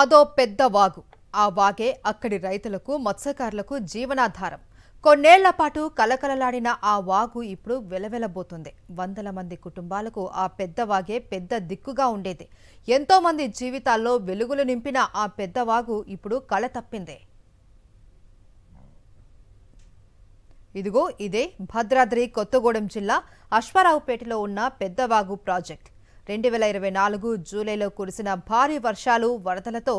అదో పెద్ద వాగు. ఆ వాగే అక్కడి రైతులకు, మత్స్యకారులకు జీవనాధారం. కొన్నేళ్ల పాటు కలకలలాడిన ఆ వాగు ఇప్పుడు వెలవెలబోతుంది. వందల మంది కుటుంబాలకు ఆ పెద్ద వాగే పెద్ద దిక్కుగా ఉండేది. ఎంతో మంది జీవితాల్లో వెలుగులు నింపిన ఆ పెద్ద వాగు ఇప్పుడు కళ తప్పింది. ఇదిగో ఇదే భద్రాద్రి కొత్తగూడెం జిల్లా అశ్వారావుపేటలో ఉన్న పెద్దవాగు ప్రాజెక్ట్. 2024 జూలైలో కురిసిన భారీ వర్షాలు, వరదలతో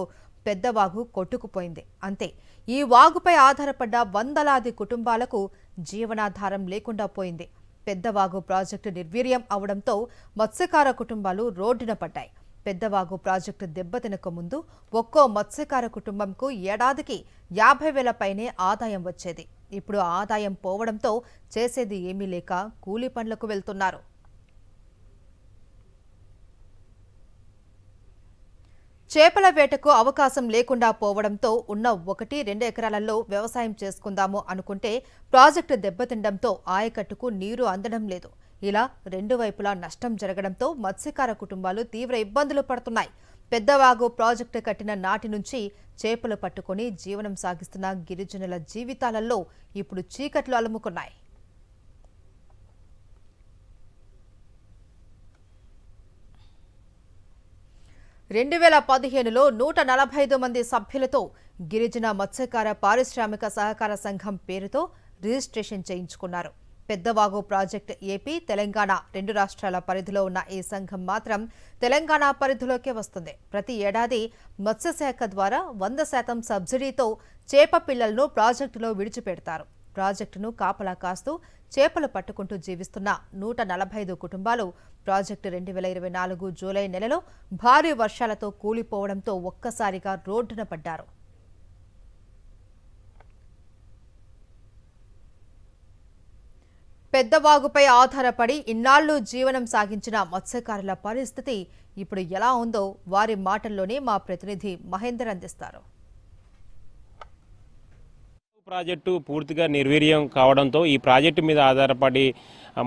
పెద్దవాగు కొట్టుకుపోయింది. అంతే, ఈ వాగుపై ఆధారపడ్డ వందలాది కుటుంబాలకు జీవనాధారం లేకుండా పోయింది. పెద్దవాగు ప్రాజెక్టు నిర్వీర్యం అవడంతో మత్స్యకార కుటుంబాలు రోడ్డున పడ్డాయి. పెద్దవాగు ప్రాజెక్టు దెబ్బతినక ముందు ఒక్కో మత్స్యకార కుటుంబంకు ఏడాదికి 50,000 పైనే ఆదాయం వచ్చేది. ఇప్పుడు ఆదాయం పోవడంతో చేసేది ఏమీ లేక కూలీ పనులకు వెళ్తున్నారు. చేపల వేటకు అవకాశం లేకుండా పోవడంతో ఉన్న 1-2 ఎకరాలలో వ్యవసాయం చేసుకుందాము అనుకుంటే ప్రాజెక్టు దెబ్బతిండంతో ఆయకట్టుకు నీరు అందడం లేదు. ఇలా రెండు వైపులా నష్టం జరగడంతో మత్స్యకార కుటుంబాలు తీవ్ర ఇబ్బందులు పడుతున్నాయి. పెద్దవాగు ప్రాజెక్టు కట్టిన నాటి నుంచి చేపలు పట్టుకుని జీవనం సాగిస్తున్న గిరిజనుల జీవితాలలో ఇప్పుడు చీకట్లు అలుముకున్నాయి. రెండు 2015లో 145 మంది సభ్యులతో గిరిజన మత్స్యకార పారిశ్రామిక సహకార సంఘం పేరుతో రిజిస్ట్రేషన్ చేయించుకున్నారు. పెద్దవాగు ప్రాజెక్టు ఏపీ, తెలంగాణ రెండు రాష్ట్రాల పరిధిలో ఉన్న ఈ సంఘం మాత్రం తెలంగాణ పరిధిలోకే వస్తుంది. ప్రతి ఏడాది మత్స్యశాఖ ద్వారా 100% సబ్సిడీతో చేప పిల్లలను ప్రాజెక్టులో విడిచిపెడతారు. ప్రాజెక్టును కాపలా కాస్తూ చేపలు పట్టుకుంటూ జీవిస్తున్న 145 కుటుంబాలు ప్రాజెక్టు 2024 జూలై నెలలో భారీ వర్షాలతో కూలిపోవడంతో ఒక్కసారిగా రోడ్డున పడ్డారు. పెద్దవాగుపై ఆధారపడి ఇన్నాళ్లు జీవనం సాగించిన మత్స్యకారుల పరిస్థితి ఇప్పుడు ఎలా ఉందో వారి మాటల్లోనే మా ప్రతినిధి మహేందర్ అందిస్తారు. ప్రాజెక్టు పూర్తిగా నిర్వీర్యం కావడంతో ఈ ప్రాజెక్టు మీద ఆధారపడి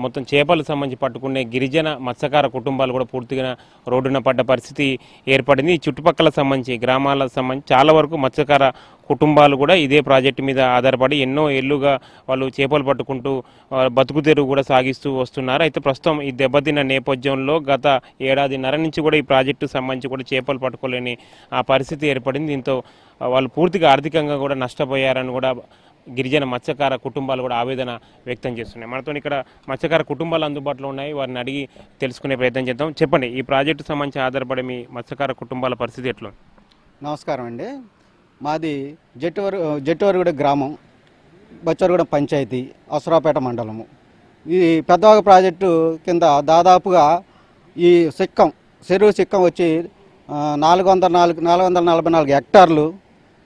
మొత్తం చేపలు సంబంధించి పట్టుకునే గిరిజన మత్స్యకార కుటుంబాలు కూడా పూర్తిగా రోడ్డున పడ్డ పరిస్థితి ఏర్పడింది. ఈ చుట్టుపక్కల సంబంధించి గ్రామాలకు సంబంధించి చాలా వరకు మత్స్యకార కుటుంబాలు కూడా ఇదే ప్రాజెక్టు మీద ఆధారపడి ఎన్నో ఏళ్లుగా వాళ్ళు చేపలు పట్టుకుంటూ బతుకు తెరువు కూడా సాగిస్తూ వస్తున్నారు. అయితే ప్రస్తుతం ఈ దెబ్బతిన్న నేపథ్యంలో గత ఏడాదిన్నర నుంచి కూడా ఈ ప్రాజెక్టు సంబంధించి కూడా చేపలు పట్టుకోలేని ఆ పరిస్థితి ఏర్పడింది. దీంతో వాళ్ళు పూర్తిగా ఆర్థికంగా కూడా నష్టపోయారని కూడా గిరిజన మత్స్యకార కుటుంబాలు కూడా ఆవేదన వ్యక్తం చేస్తున్నాయి. మనతో ఇక్కడ మత్స్యకార కుటుంబాలు అందుబాటులో ఉన్నాయి, వారిని అడిగి తెలుసుకునే ప్రయత్నం చేద్దాం. చెప్పండి, ఈ ప్రాజెక్టు సంబంధించి ఆధారపడే మీ మత్స్యకార కుటుంబాల పరిస్థితి ఎట్లా? నమస్కారం అండి. మాది జట్టువరగూడ గ్రామం, బచ్చవరగూడ పంచాయతీ, అశ్వారావుపేట మండలము. ఈ పెద్దవాగు ప్రాజెక్టు కింద దాదాపుగా ఈ చెరువు సిక్కం వచ్చి 444 హెక్టార్లు,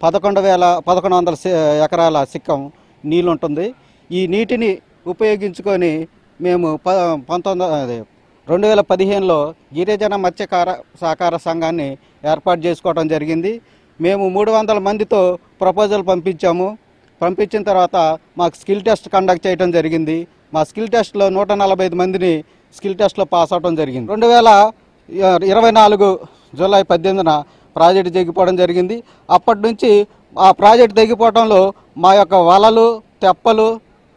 11,100 ఎకరాల సిక్కం నీళ్ళు ఉంటుంది. ఈ నీటిని ఉపయోగించుకొని మేము 2015లో గిరిజన మత్స్యకార సహకార సంఘాన్ని ఏర్పాటు చేసుకోవడం జరిగింది. మేము 300 మందితో ప్రపోజల్ పంపించాము. పంపించిన తర్వాత మాకు స్కిల్ టెస్ట్ కండక్ట్ చేయడం జరిగింది. మా స్కిల్ టెస్ట్లో 145 మందిని స్కిల్ టెస్ట్లో పాస్ అవడం జరిగింది. 2024 జూలై 18న ప్రాజెక్టు తెగిపోవడం జరిగింది. అప్పటి నుంచి ఆ ప్రాజెక్టు తెగిపోవడంలో మా యొక్క వలలు, తెప్పలు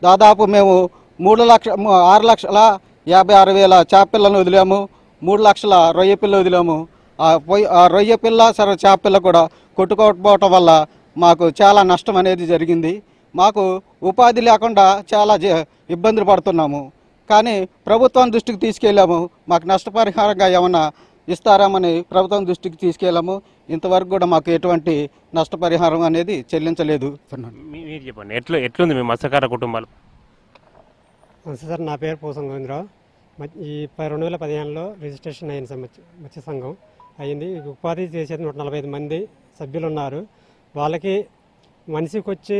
దాదాపు మేము 6,56,000 చేపపిల్లను వదిలాము. 3 లక్షల రొయ్య పిల్ల వదిలాము. ఆ రొయ్య పిల్ల చేప పిల్ల కూడా కొట్టుకోకపోవటం వల్ల మాకు చాలా నష్టం అనేది జరిగింది. మాకు ఉపాధి లేకుండా చాలా ఇబ్బందులు పడుతున్నాము. కానీ ప్రభుత్వం దృష్టికి తీసుకెళ్ళాము. మాకు నష్టపరిహారంగా ఏమన్నా ఇస్తారామని ప్రభుత్వం దృష్టికి తీసుకెళ్ళాము. ఇంతవరకు కూడా మాకు ఎటువంటి నష్టపరిహారం అనేది చెల్లించలేదు. మీరు చెప్పండి, ఎట్లుంది మీ మత్స్యకార కుటుంబాలు? సార్, నా పేరు పూసం గోవిందరావు. ఈ 2015లో రిజిస్ట్రేషన్ అయిన మత్స్య సంఘం అయింది. ఉపాధి చేసేది 145 మంది సభ్యులు ఉన్నారు. వాళ్ళకి మనిషికి వచ్చి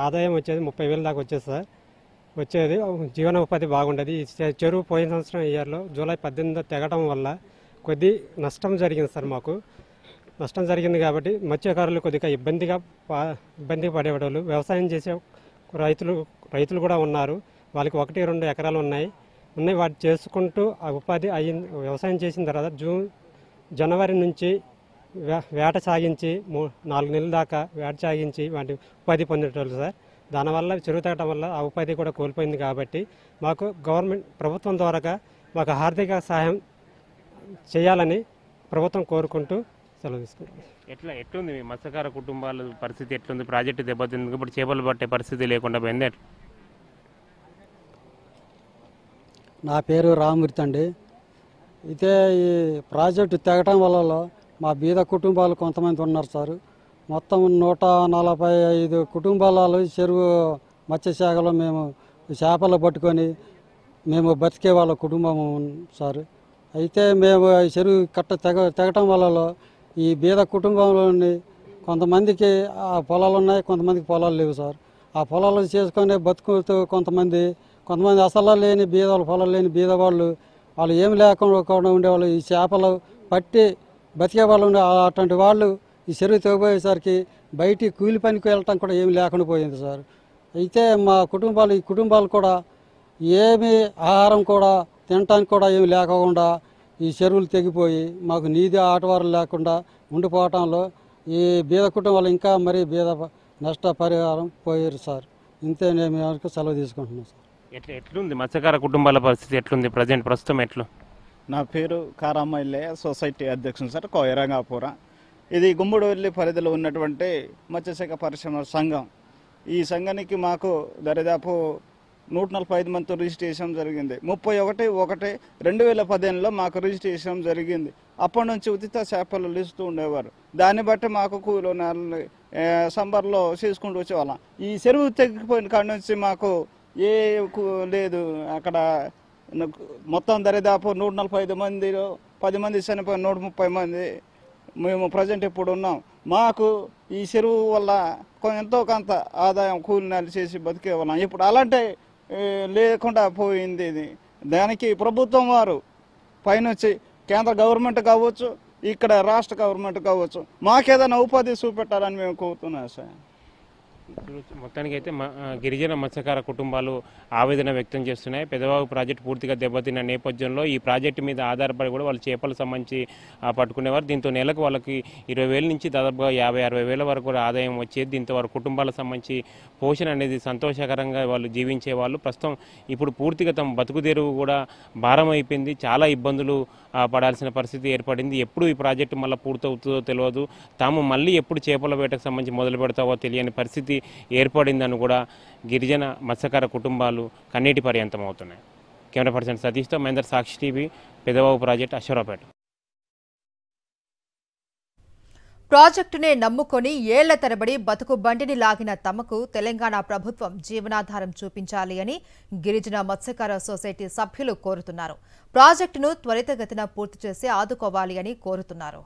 ఆదాయం వచ్చేది 30,000 దాకా వచ్చేది సార్. వచ్చేది జీవనోపాధి బాగుండేది. ఈ చెరువు పోయిన సంవత్సరం ఇయర్లో జూలై 18 తెగటం వల్ల కొద్ది నష్టం జరిగింది సార్. మాకు నష్టం జరిగింది కాబట్టి మత్స్యకారులు కొద్దిగా ఇబ్బంది పడేవాళ్ళు. వ్యవసాయం చేసే రైతులు కూడా ఉన్నారు. వాళ్ళకి 1-2 ఎకరాలు ఉన్నాయి. వాటి చేసుకుంటూ ఆ ఉపాధి అయ్యింది. వ్యవసాయం చేసిన తర్వాత జనవరి నుంచి వేట సాగించి 4 నెలల దాకా వేట సాగించి వాటి ఉపాధి పొందేటోళ్ళు సార్. దానివల్ల చెరువు తగ్గడం వల్ల ఆ ఉపాధి కూడా కోల్పోయింది. కాబట్టి మాకు ప్రభుత్వం ద్వారా మాకు ఆర్థిక సహాయం చేయాలని ప్రభుత్వం కోరుకుంటూ సెలవు తీసుకుంటాం. ఎట్లుంది మీ మత్స్యకార కుటుంబాల పరిస్థితి ఎట్లుంది? ప్రాజెక్టు దెబ్బతింది, ఇప్పుడు చేపలు పట్టే పరిస్థితి లేకుండా పోయింది. నా పేరు రామూర్తి అండి. అయితే ఈ ప్రాజెక్టు తెగటం వల్ల మా బీద కుటుంబాలు కొంతమంది ఉన్నారు సార్. మొత్తం 145 కుటుంబాలు చెరువు మత్స్యశాఖలో మేము చేపలు పట్టుకొని మేము బతికే వాళ్ళ కుటుంబం సార్. అయితే మేము చెరువు తెగటం వల్ల ఈ బీద కుటుంబంలోని కొంతమందికి ఆ పొలాలు ఉన్నాయి, కొంతమందికి పొలాలు లేవు సార్. ఆ పొలాలు చేసుకొని బతుకుతూ కొంతమంది అసలు లేని పొలాలు లేని బీద వాళ్ళు ఏమి లేకుండా ఉండేవాళ్ళు. ఈ చేపలు పట్టి బతికే వాళ్ళు ఉండే అటువంటి వాళ్ళు ఈ చెరువు తెగిపోయేసరికి బయటికి కూలి పనికి వెళ్ళటం కూడా ఏమి లేకుండా పోయింది సార్. అయితే మా ఈ కుటుంబాలు కూడా ఏమి ఆహారం కూడా తినటానికి కూడా ఏమి లేకుండా ఈ చెరువులు తెగిపోయి మాకు నీది ఆటవారు లేకుండా ఉండిపోవటంలో ఈ బీద కుటుంబాలు ఇంకా మరీ బీద నష్టపరిహారం పోయారు సార్. ఇంతే నేను సెలవు తీసుకుంటున్నాను సార్. ఎట్లుంది మత్స్యకార కుటుంబాల పరిస్థితి ఎట్లుంది ప్రస్తుతం ఎట్లు? నా పేరు కారామయ్య, సొసైటీ అధ్యక్షుడు సార్, కోయరంగాపుర. ఇది గుమ్మడివెల్లి పరిధిలో ఉన్నటువంటి మత్స్యశాఖ పరిశ్రమ సంఘం. ఈ సంఘానికి మాకు దరిదాపు 145 మందితో రిజిస్ట్రేషన్ జరిగింది. 31/1/2015లో మాకు రిజిస్ట్రేషన్ జరిగింది. అప్పటి నుంచి ఉచిత చేపలు ఇస్తూ ఉండేవారు. దాన్ని బట్టి మాకు కూలో సంబర్లో చేసుకుంటూ వచ్చేవాళ్ళం. ఈ చెరువు తెగిపోయిన కాడి నుంచి మాకు ఏ లేదు. అక్కడ మొత్తం దరిదాపు 145 మందిలో 10 మంది చనిపోయిన 130 మంది మేము ప్రజెంట్ ఇప్పుడు ఉన్నాం. మాకు ఈ చెరువు వల్ల ఎంతో కొంత ఆదాయం కూలినాలు చేసి బతికే వాళ్ళం. ఇప్పుడు అలాంటి లేకుండా పోయింది. ఇది దానికి ప్రభుత్వం వారు పైనుంచి కేంద్ర గవర్నమెంట్ కావచ్చు, ఇక్కడ రాష్ట్ర గవర్నమెంట్ కావచ్చు, మాకేదైనా ఉపాధి చూపెట్టాలని మేము కోరుతున్నాం సార్. మొత్తానికైతే గిరిజన మత్స్యకార కుటుంబాలు ఆవేదన వ్యక్తం చేస్తున్నాయి. పెదవాగు ప్రాజెక్టు పూర్తిగా దెబ్బతిన్న నేపథ్యంలో ఈ ప్రాజెక్టు మీద ఆధారపడి కూడా వాళ్ళు చేపలకు సంబంధించి పట్టుకునేవారు. దీంతో నెలకు వాళ్ళకి 20,000 నుంచి దాదాపుగా 50-60 వేల వరకు కూడా ఆదాయం వచ్చేది. దీంతో వారి కుటుంబాలకు సంబంధించి పోషణ అనేది సంతోషకరంగా వాళ్ళు జీవించే వాళ్ళు. ప్రస్తుతం ఇప్పుడు పూర్తిగా తమ బతుకుదెరువు కూడా భారం అయిపోయింది. చాలా ఇబ్బందులు పడాల్సిన పరిస్థితి ఏర్పడింది. ఎప్పుడు ఈ ప్రాజెక్టు మళ్ళీ పూర్తవుతుందో తెలియదు. తాము మళ్ళీ ఎప్పుడు చేపల వేటకు సంబంధించి మొదలు పెడతావో తెలియని పరిస్థితి ఏర్పడిందని కూడా గిరిజన మత్స్యకార కుటుంబాలు కన్నీటి పర్యంతం అవుతున్నాయి. కెమెరా పర్సన్ సతీష్తో మహేందర్, సాక్షి టీవీ, పెదవాగు ప్రాజెక్టు, అశ్వరావుపేట. ప్రాజెక్టునే నమ్ముకొని ఏళ్ల తరబడి బతుకు బండిని లాగిన తమకు తెలంగాణ ప్రభుత్వం జీవనాధారం చూపించాలి అని గిరిజన మత్స్యకార సొసైటీ సభ్యులు కోరుతున్నారు. ప్రాజెక్టును త్వరితగతిన పూర్తి చేసి ఆదుకోవాలి అని కోరుతున్నారు.